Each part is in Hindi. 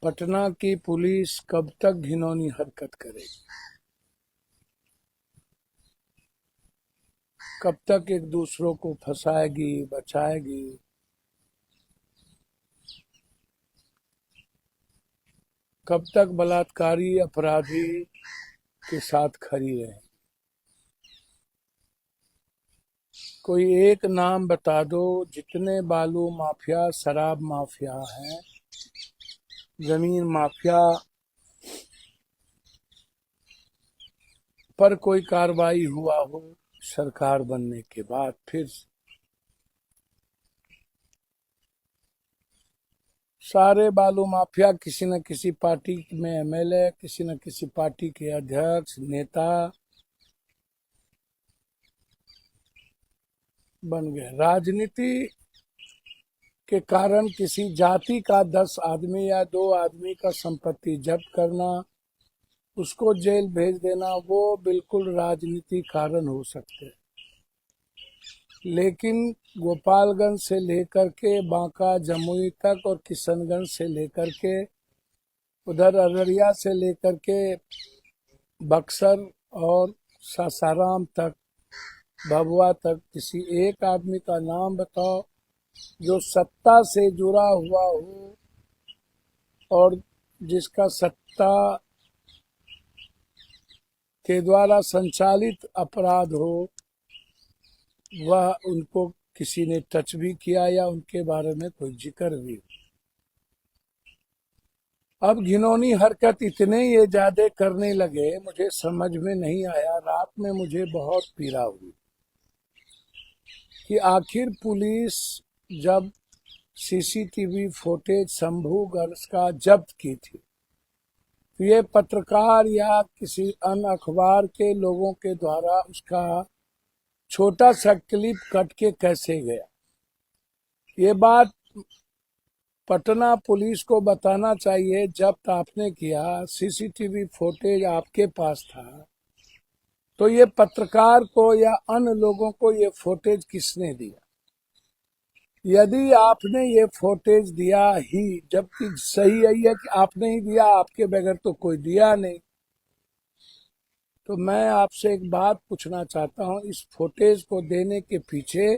पटना की पुलिस कब तक घिनौनी हरकत करेगी? कब तक एक दूसरों को फंसाएगी, बचाएगी? कब तक बलात्कारी अपराधी के साथ खड़ी रहे? कोई एक नाम बता दो। जितने बालू माफिया, शराब माफिया हैं, जमीन माफिया पर कोई कार्रवाई हुआ हो सरकार बनने के बाद? फिर सारे बालू माफिया किसी न किसी पार्टी में एमएलए, किसी न किसी पार्टी के अध्यक्ष, नेता बन गए। राजनीति के कारण किसी जाति का 10 आदमी या 2 आदमी का संपत्ति जब्त करना, उसको जेल भेज देना, वो बिल्कुल राजनीति कारण हो सकते हैं। लेकिन गोपालगंज से लेकर के बांका जमुई तक और किशनगंज से लेकर के उधर अररिया से लेकर के बक्सर और सासाराम तक, भभुआ तक, किसी एक आदमी का नाम बताओ जो सत्ता से जुड़ा हुआ हो और जिसका सत्ता के द्वारा संचालित अपराध हो, वह उनको किसी ने टच भी किया या उनके बारे में कोई जिक्र भी हो। अब घिनौनी हरकत इतने ये ज्यादा करने लगे, मुझे समझ में नहीं आया। रात में मुझे बहुत पीड़ा हुई कि आखिर पुलिस जब सीसीटीवी फुटेज शंभूगढ़ का जब्त की थी, तो ये पत्रकार या किसी अन्य अखबार के लोगों के द्वारा उसका छोटा सा क्लिप कट के कैसे गया? ये बात पटना पुलिस को बताना चाहिए। जब्त आपने किया, सीसीटीवी फुटेज आपके पास था, तो ये पत्रकार को या अन्य लोगों को ये फुटेज किसने दिया? यदि आपने ये फुटेज दिया ही, जबकि सही यही है कि आपने ही दिया, आपके बगैर तो कोई दिया नहीं, तो मैं आपसे एक बात पूछना चाहता हूं, इस फुटेज को देने के पीछे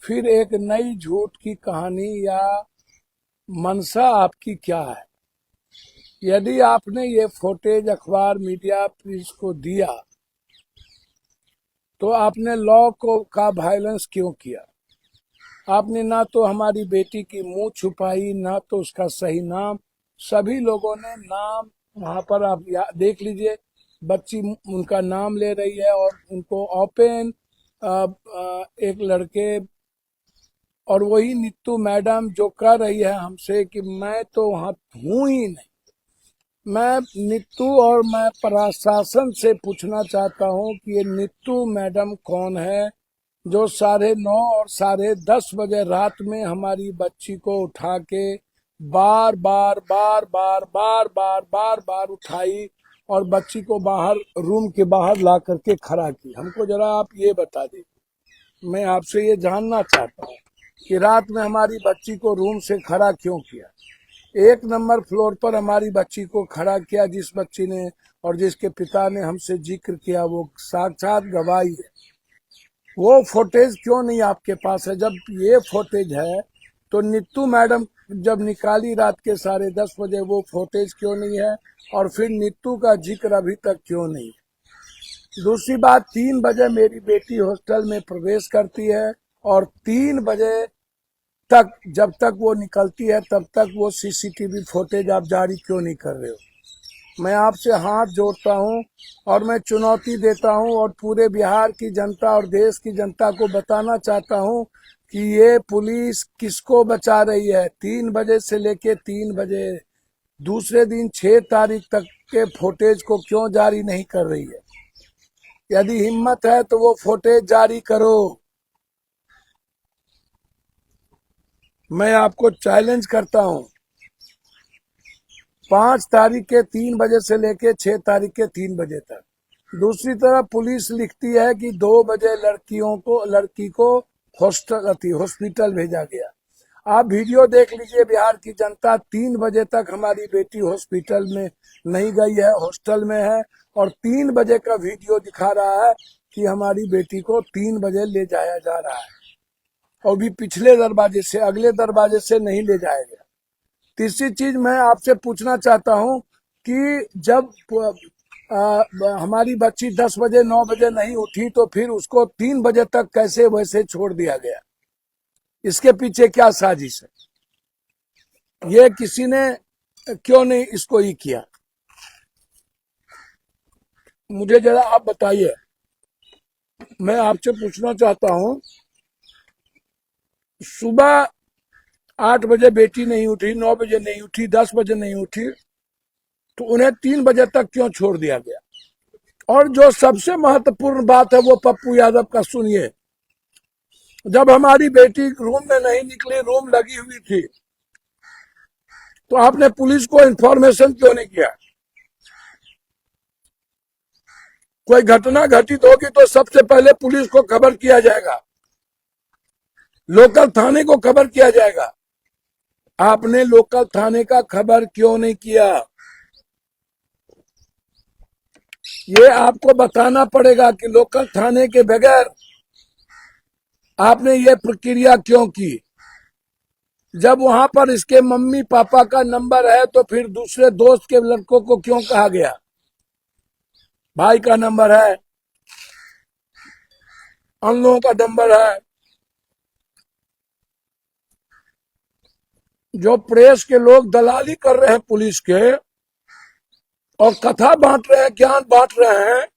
फिर एक नई झूठ की कहानी या मंशा आपकी क्या है? यदि आपने ये फुटेज अखबार, मीडिया, प्रेस को दिया, तो आपने लॉ को का वायलेंस क्यों किया? आपने ना तो हमारी बेटी की मुंह छुपाई, ना तो उसका सही नाम। सभी लोगों ने नाम वहां पर आप देख लीजिए, बच्ची उनका नाम ले रही है और उनको ओपन एक लड़के, और वही नीतू मैडम जो कह रही है हमसे कि मैं तो वहां हूं ही नहीं। मैं नीतू और मैं प्रशासन से पूछना चाहता हूं कि ये नीतू मैडम कौन है जो 9:30 और 10:30 बजे रात में हमारी बच्ची को उठा के बार बार बार बार बार बार बार बार उठाई और बच्ची को बाहर, रूम के बाहर ला करके खड़ा की? हमको जरा आप ये बता दीजिए। मैं आपसे ये जानना चाहता हूँ कि रात में हमारी बच्ची को रूम से खड़ा क्यों किया? 1 नंबर फ्लोर पर हमारी बच्ची को खड़ा किया, जिस बच्ची ने और जिसके पिता ने हमसे जिक्र किया, वो साक्षात गवाही है। वो फुटेज क्यों नहीं आपके पास है? जब ये फुटेज है तो नीतू मैडम जब निकाली रात के 10:30 बजे, वो फुटेज क्यों नहीं है? और फिर नीतू का जिक्र अभी तक क्यों नहीं है? दूसरी बात, 3 बजे मेरी बेटी हॉस्टल में प्रवेश करती है और 3 बजे तक, जब तक वो निकलती है तब तक वो सीसीटीवी फुटेज आप जारी क्यों नहीं कर रहे हो? मैं आपसे हाथ जोड़ता हूं और मैं चुनौती देता हूं और पूरे बिहार की जनता और देश की जनता को बताना चाहता हूं कि ये पुलिस किसको बचा रही है। 3 बजे से लेके 3 बजे दूसरे दिन 6 तारीख तक के फुटेज को क्यों जारी नहीं कर रही है? यदि हिम्मत है तो वो फुटेज जारी करो। मैं आपको चैलेंज करता हूं। 5 तारीख के 3 बजे से लेके 6 तारीख के 3 बजे तक। दूसरी तरफ पुलिस लिखती है कि 2 बजे लड़की को हॉस्पिटल भेजा गया। आप वीडियो देख लीजिए। बिहार की जनता 3 बजे तक हमारी बेटी हॉस्पिटल में नहीं गई है, हॉस्टल में है, और 3 बजे का वीडियो दिखा रहा है कि हमारी बेटी को 3 बजे ले जाया जा रहा है, और भी पिछले दरवाजे से, अगले दरवाजे से नहीं ले जाया गया। तीसरी चीज मैं आपसे पूछना चाहता हूं कि जब हमारी बच्ची 10 बजे 9 बजे नहीं उठी तो फिर उसको 3 बजे तक कैसे वैसे छोड़ दिया गया? इसके पीछे क्या साजिश है? ये किसी ने क्यों नहीं इसको ही किया? मुझे जरा आप बताइए। मैं आपसे पूछना चाहता हूं, सुबह 8 बजे बेटी नहीं उठी, 9 बजे नहीं उठी, 10 बजे नहीं उठी, तो उन्हें 3 बजे तक क्यों छोड़ दिया गया? और जो सबसे महत्वपूर्ण बात है वो पप्पू यादव का सुनिए। जब हमारी बेटी रूम में नहीं निकली, रूम लगी हुई थी, तो आपने पुलिस को इन्फॉर्मेशन क्यों नहीं किया? कोई घटना घटित होगी तो सबसे पहले पुलिस को खबर किया जाएगा, लोकल थाने को खबर किया जाएगा। आपने लोकल थाने का खबर क्यों नहीं किया? ये आपको बताना पड़ेगा कि लोकल थाने के बगैर आपने ये प्रक्रिया क्यों की। जब वहां पर इसके मम्मी पापा का नंबर है तो फिर दूसरे दोस्त के लड़कों को क्यों कहा गया? भाई का नंबर है, उन लोगों का नंबर है। जो प्रेस के लोग दलाली कर रहे हैं पुलिस के और कथा बांट रहे हैं, ज्ञान बांट रहे हैं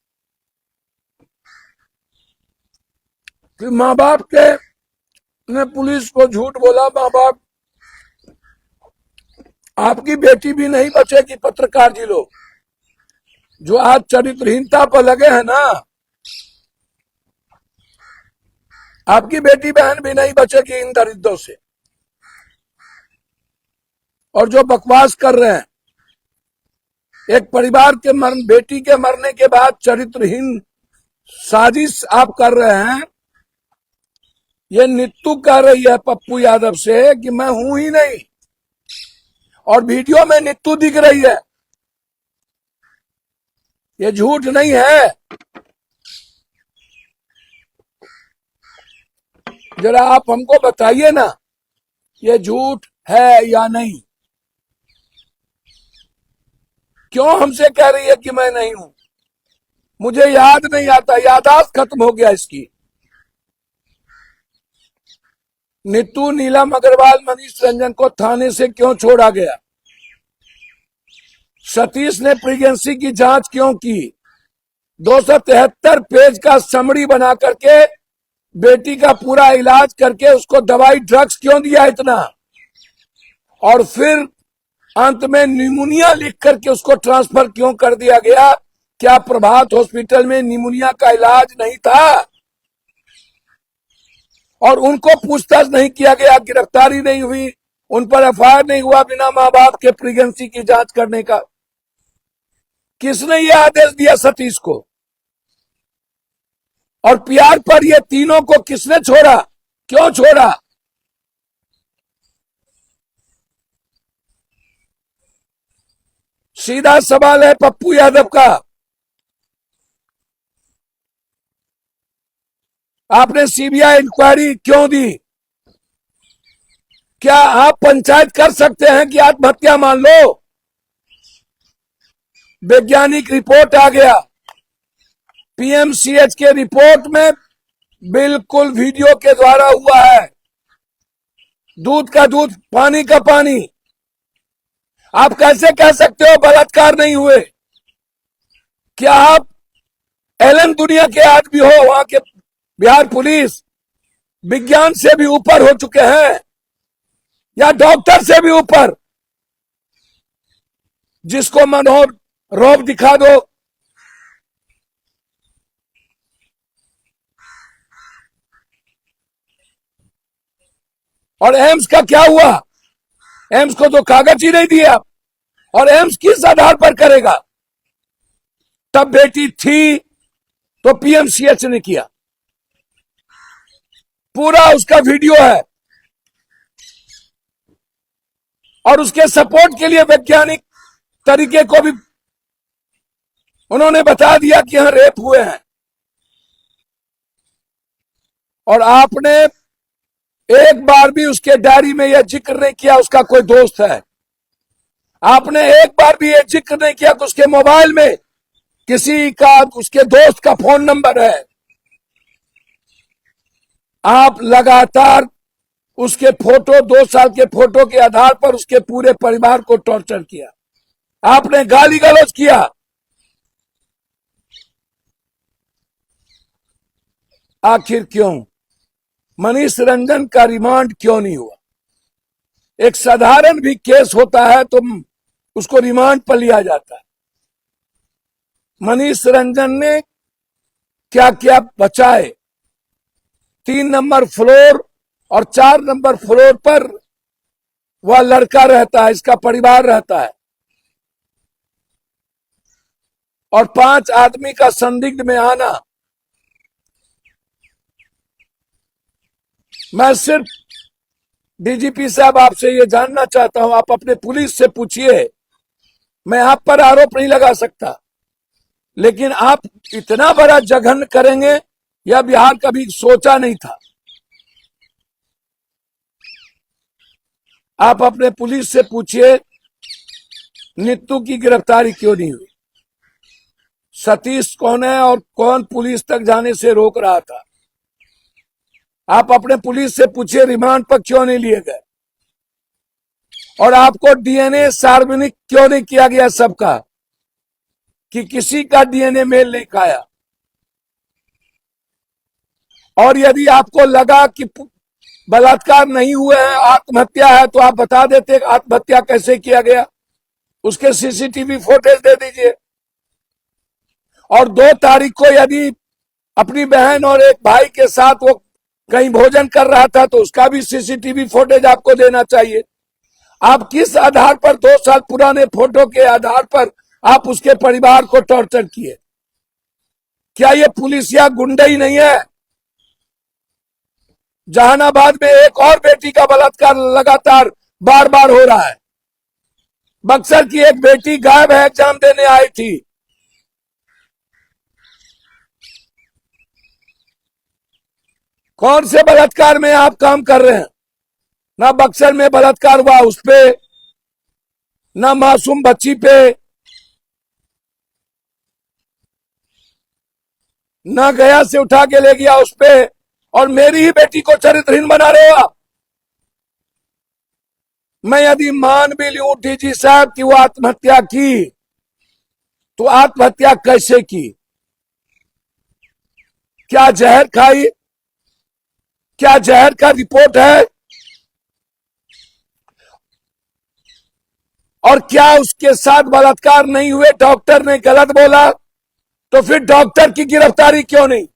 कि माँ बाप के ने पुलिस को झूठ बोला, माँ बाप, आपकी बेटी भी नहीं बचेगी। पत्रकार जी लोग जो आज चरित्रहीनता पर लगे हैं ना, आपकी बेटी बहन भी नहीं बचेगी इन दरिद्रों से। और जो बकवास कर रहे हैं, एक परिवार के बेटी के मरने के बाद चरित्रहीन साजिश आप कर रहे हैं। ये नीतू कह रही है पप्पू यादव से कि मैं हूं ही नहीं, और वीडियो में नीतू दिख रही है। ये झूठ नहीं है। जरा आप हमको बताइए ना, ये झूठ है या नहीं? क्यों हमसे कह रही है कि मैं नहीं हूं? मुझे याद नहीं आता, याददाश्त खत्म हो गया इसकी। नीतू, नीलम अग्रवाल, मनीष रंजन को थाने से क्यों छोड़ा गया? सतीश ने प्रेगनेंसी की जांच क्यों की? 273 पेज का समरी बना करके बेटी का पूरा इलाज करके उसको दवाई ड्रग्स क्यों दिया इतना? और फिर अंत में निमोनिया लिख करके उसको ट्रांसफर क्यों कर दिया गया? क्या प्रभात हॉस्पिटल में निमोनिया का इलाज नहीं था? और उनको पूछताछ नहीं किया गया, गिरफ्तारी नहीं हुई, उन पर एफआईआर नहीं हुआ बिना मां बाप के प्रेगनेंसी की जांच करने का? किसने ये आदेश दिया सतीश को? और पीआर पर ये तीनों को किसने छोड़ा? क्यों छोड़ा? सीधा सवाल है पप्पू यादव का। आपने सीबीआई इंक्वायरी क्यों दी? क्या आप पंचायत कर सकते हैं कि आत्महत्या मान लो? वैज्ञानिक रिपोर्ट आ गया, पीएमसीएच के रिपोर्ट में बिल्कुल वीडियो के द्वारा हुआ है। दूध का दूध, पानी का पानी। आप कैसे कह सकते हो बलात्कार नहीं हुए? क्या आप एलन दुनिया के आदमी हो? वहां के बिहार पुलिस विज्ञान से भी ऊपर हो चुके हैं, या डॉक्टर से भी ऊपर? जिसको मनोहर रौब दिखा दो। और एम्स का क्या हुआ? एम्स को तो कागज ही नहीं दिया, और एम्स किस आधार पर करेगा? तब बेटी थी तो पीएमसीएच ने किया, पूरा उसका वीडियो है। और उसके सपोर्ट के लिए वैज्ञानिक तरीके को भी उन्होंने बता दिया कि यहां रेप हुए हैं। और आपने एक बार भी उसके डायरी में यह जिक्र नहीं किया उसका कोई दोस्त है। आपने एक बार भी यह जिक्र नहीं किया कि उसके मोबाइल में किसी का, उसके दोस्त का फोन नंबर है। आप लगातार उसके फोटो, 2 साल के फोटो के आधार पर उसके पूरे परिवार को टॉर्चर किया। आपने गाली गलौज किया। आखिर क्यों? मनीष रंजन का रिमांड क्यों नहीं हुआ? एक साधारण भी केस होता है तो उसको रिमांड पर लिया जाता है। मनीष रंजन ने क्या क्या बचाए? 3 नंबर फ्लोर और 4 नंबर फ्लोर पर वह लड़का रहता है, इसका परिवार रहता है, और 5 आदमी का संदिग्ध में आना। मैं सिर्फ डीजीपी साहब आपसे ये जानना चाहता हूं, आप अपने पुलिस से पूछिए। मैं आप पर आरोप नहीं लगा सकता, लेकिन आप इतना बड़ा जघन्य करेंगे यह बिहार कभी सोचा नहीं था। आप अपने पुलिस से पूछिए नीतू की गिरफ्तारी क्यों नहीं हुई? सतीश कौन है और कौन पुलिस तक जाने से रोक रहा था? आप अपने पुलिस से पूछिए रिमांड पर क्यों नहीं लिए गए? और आपको डीएनए सार्वजनिक क्यों नहीं किया गया सबका, कि किसी का डीएनए मेल नहीं खाया? और यदि आपको लगा कि बलात्कार नहीं हुए हैं, आत्महत्या है, तो आप बता देते आत्महत्या कैसे किया गया, उसके सीसीटीवी फुटेज दे दीजिए। और 2 तारीख को यदि अपनी बहन और एक भाई के साथ वो कहीं भोजन कर रहा था तो उसका भी सीसीटीवी फुटेज आपको देना चाहिए। आप किस आधार पर 2 साल पुराने फोटो के आधार पर आप उसके परिवार को टॉर्चर किए? क्या ये पुलिसिया गुंडई नहीं है? जहानाबाद में एक और बेटी का बलात्कार लगातार बार बार हो रहा है। बक्सर की एक बेटी गायब है, एग्जाम देने आई थी। कौन से बलात्कार में आप काम कर रहे हैं? ना बक्सर में बलात्कार हुआ उस पे, ना मासूम बच्ची पे, ना गया से उठा के ले गया उस पे, और मेरी ही बेटी को चरित्रहीन बना रहे हो आप। मैं यदि मान भी लूं डीजी साहब कि वो आत्महत्या की, तो आत्महत्या कैसे की? क्या जहर खाई? क्या जहर का रिपोर्ट है? और क्या उसके साथ बलात्कार नहीं हुए? डॉक्टर ने गलत बोला तो फिर डॉक्टर की गिरफ्तारी क्यों नहीं?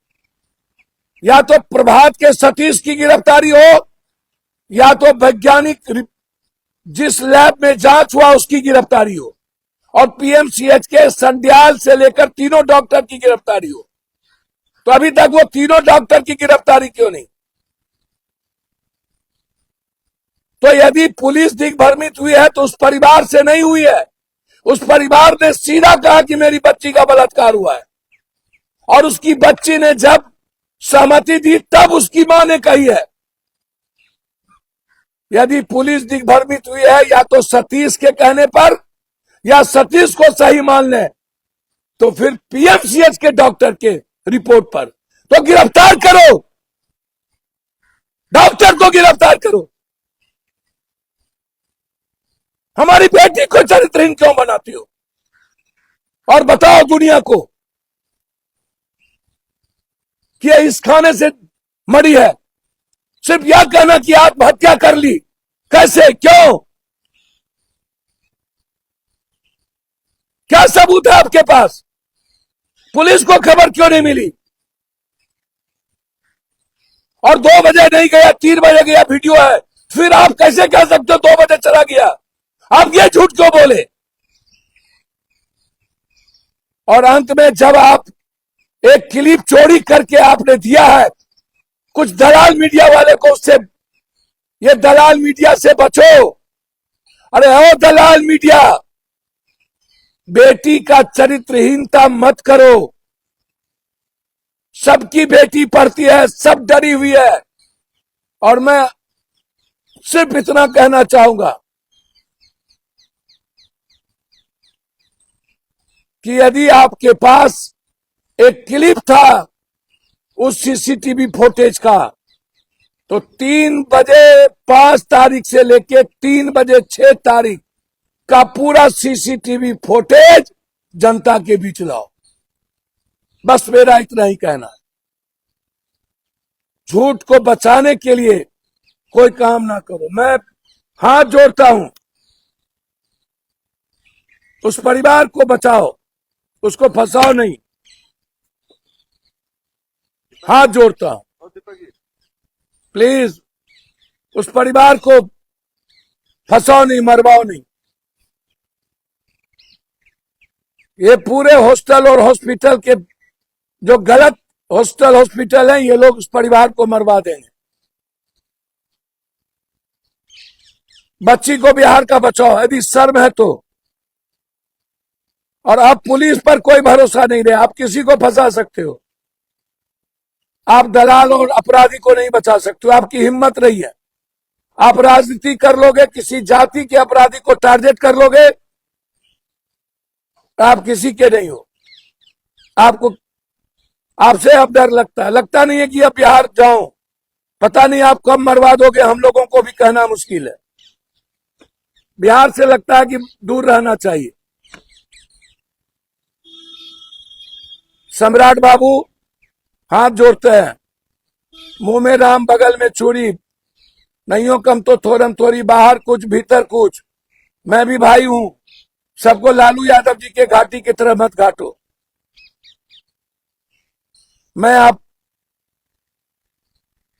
या तो प्रभात के सतीश की गिरफ्तारी हो, या तो वैज्ञानिक जिस लैब में जांच हुआ उसकी गिरफ्तारी हो, और पीएमसीएच के संड्याल से लेकर 3 डॉक्टर की गिरफ्तारी हो। तो अभी तक वो 3 डॉक्टर की गिरफ्तारी क्यों नहीं? तो यदि पुलिस दिग्भ्रमित हुई है तो उस परिवार से नहीं हुई है। उस परिवार ने सीधा कहा कि मेरी बच्ची का बलात्कार हुआ है, और उसकी बच्ची ने जब सहमति दी तब उसकी मां ने कही है। यदि पुलिस दिग्भ्रमित हुई है या तो सतीश के कहने पर या सतीश को सही मान ले, तो फिर पीएमसीएच के डॉक्टर के रिपोर्ट पर तो गिरफ्तार करो, डॉक्टर को गिरफ्तार करो। हमारी बेटी को चरित्रहीन क्यों बनाती हो? और बताओ दुनिया को कि इस खाने से मरी है। सिर्फ यह कहना कि आत्महत्या कर ली, कैसे, क्यों? क्या सबूत है आपके पास? पुलिस को खबर क्यों नहीं मिली? और 2 बजे नहीं गया, 3 बजे गया, वीडियो है। फिर आप कैसे कह सकते हो 2 बजे चला गया? आप ये झूठ क्यों बोले? और अंत में जब आप एक क्लिप चोरी करके आपने दिया है कुछ दलाल मीडिया वाले को, उससे, ये दलाल मीडिया से बचो। अरे ओ दलाल मीडिया, बेटी का चरित्रहीनता मत करो। सबकी बेटी पढ़ती है, सब डरी हुई है। और मैं सिर्फ इतना कहना चाहूंगा कि यदि आपके पास एक क्लिप था उस सीसीटीवी फुटेज का, तो 3 बजे 5 तारीख से लेके 3 बजे 6 तारीख का पूरा सीसीटीवी फुटेज जनता के बीच लाओ। बस मेरा इतना ही कहना है। झूठ को बचाने के लिए कोई काम ना करो। मैं हाथ जोड़ता हूं, उस परिवार को बचाओ, उसको फंसाओ नहीं। हाथ जोड़ता हूं, प्लीज उस परिवार को फंसाओ नहीं, मरवाओ नहीं। ये पूरे हॉस्टल और हॉस्पिटल के जो गलत हॉस्टल हॉस्पिटल हैं, ये लोग उस परिवार को मरवा देंगे। बच्ची को बिहार का बचाओ यदि शर्म है तो। और अब पुलिस पर कोई भरोसा नहीं रहे, आप किसी को फंसा सकते हो, आप दलाल और अपराधी को नहीं बचा सकते हो। आपकी हिम्मत रही है, आप राजनीति कर लोगे, किसी जाति के अपराधी को टारगेट कर लोगे, आप किसी के नहीं हो। आपको आपसे अब डर लगता नहीं है कि अब बिहार जाओ, पता नहीं आप कब मरवा दोगे, हम लोगों को भी कहना मुश्किल है। बिहार से लगता है कि दूर रहना चाहिए। सम्राट बाबू हाथ जोड़ते हैं, मुंह में राम बगल में चूड़ी, नैयो कम तो थोरम थोड़ी, बाहर कुछ भीतर कुछ। मैं भी भाई हूं, सबको लालू यादव जी के घाटी की तरह मत घाटो। मैं आप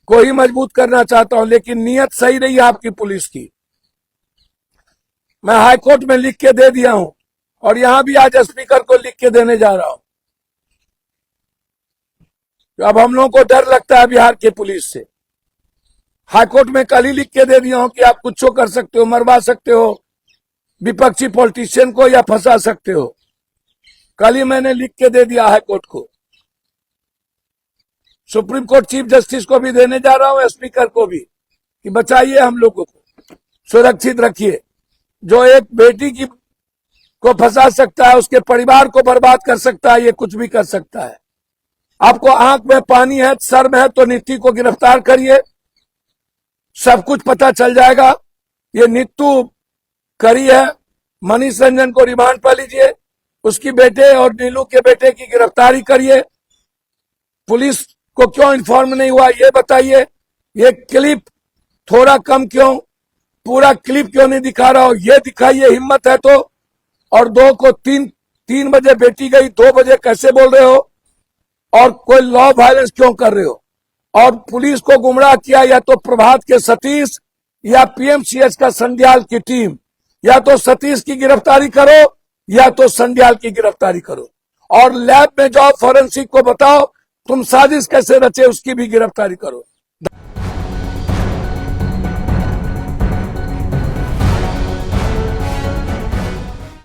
को ही मजबूत करना चाहता हूं, लेकिन नीयत सही रही आपकी पुलिस की। मैं हाईकोर्ट में लिख के दे दिया हूं और यहां भी आज स्पीकर को लिख के देने जा रहा हूं। अब हम लोगों को डर लगता है बिहार के पुलिस से। हाईकोर्ट में कल ही लिख के दे दिया हूं कि आप कुछ कर सकते हो, मरवा सकते हो विपक्षी पॉलिटिशियन को या फंसा सकते हो। कल ही मैंने लिख के दे दिया हाईकोर्ट को। सुप्रीम कोर्ट चीफ जस्टिस को भी देने जा रहा हूं, स्पीकर को भी, कि बचाइए हम लोगों को, सुरक्षित रखिए। जो एक बेटी की को फंसा सकता है, उसके परिवार को बर्बाद कर सकता है, ये कुछ भी कर सकता है। आपको आंख में पानी है, शर्म है तो नीति को गिरफ्तार करिए, सब कुछ पता चल जाएगा। ये नीतू करी है, मनीष रंजन को रिमांड पर लीजिए, उसकी बेटे और नीलू के बेटे की गिरफ्तारी करिए। पुलिस को क्यों इन्फॉर्म नहीं हुआ ये बताइए। ये क्लिप थोड़ा कम क्यों, पूरा क्लिप क्यों नहीं दिखा रहा हो ये दिखाइए, हिम्मत है तो। और 2 को 3 बजे बेटी गई, 2 बजे कैसे बोल रहे हो? और कोई लॉ वायलेंस क्यों कर रहे हो? और पुलिस को गुमराह किया या तो प्रभात के सतीश या पीएमसीएच का संध्याल की टीम। या तो सतीश की गिरफ्तारी करो या तो संध्याल की गिरफ्तारी करो, और लैब में जाओ, फॉरेंसिक को बताओ तुम साजिश कैसे रचे, उसकी भी गिरफ्तारी करो।